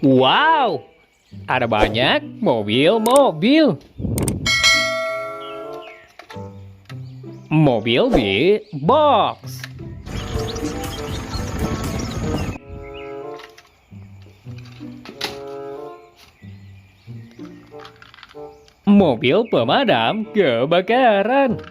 Wow, ada banyak mobil-mobil. Mobil di box. Mobil pemadam kebakaran.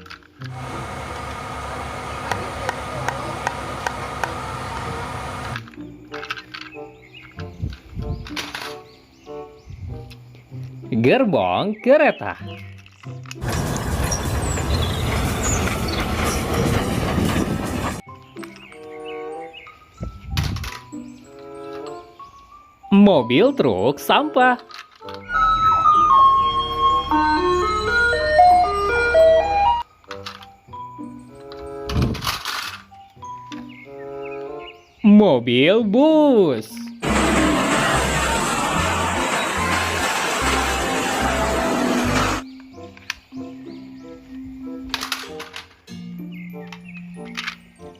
Gerbong kereta. Mobil truk sampah. Mobil bus.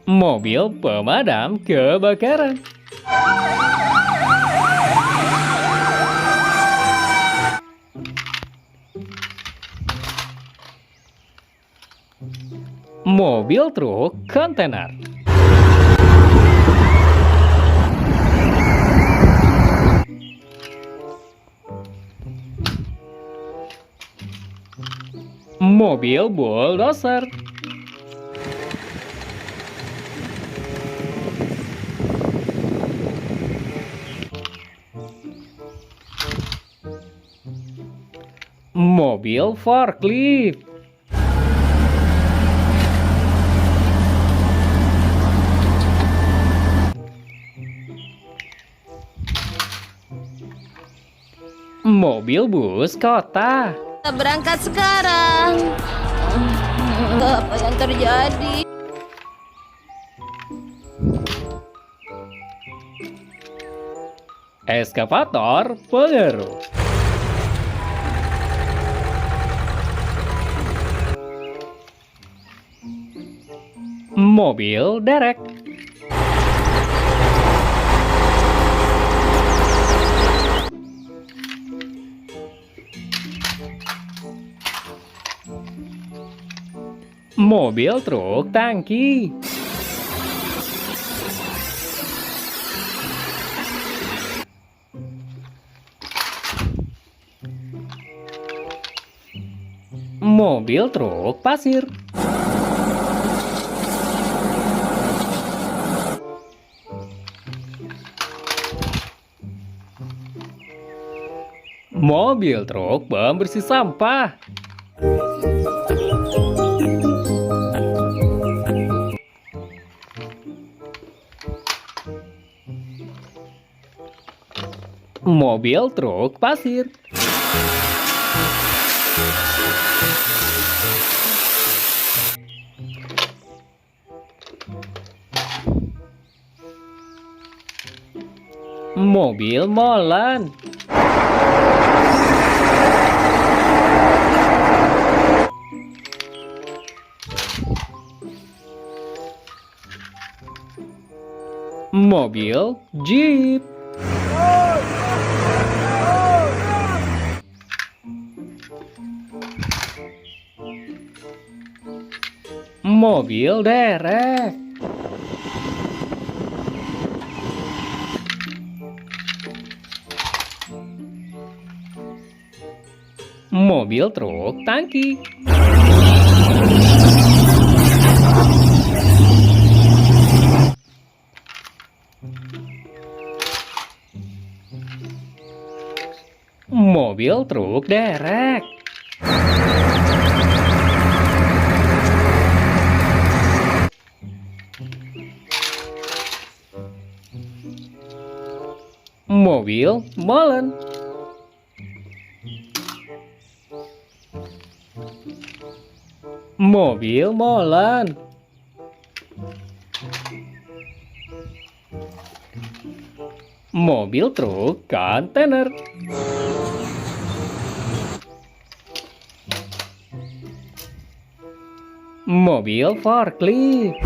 Mobil pemadam kebakaran. Mobil truk kontainer. Mobil bulldozer. Mobil forklift. Mobil bus kota. Kita berangkat sekarang. Apa yang terjadi? Eskavator pengeruk. Mobil derek. Mobil truk tangki. Mobil truk pasir. Mobil truk pembersih sampah. Mobil truk pasir. Mobil molen. Mobil jeep. Mobil derek. Mobil truk tangki. Mobil truk derek. Mobil molen. Mobil molen. Mobil truk kontainer. Mobil forklift.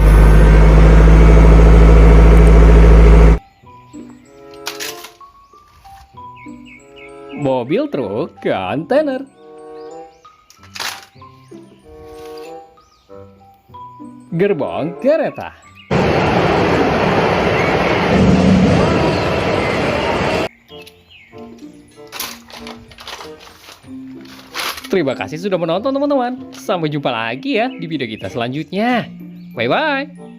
mobil truk kontainer, gerbong kereta, terima kasih sudah menonton teman-teman. Sampai jumpa lagi ya di video kita selanjutnya. Bye-bye.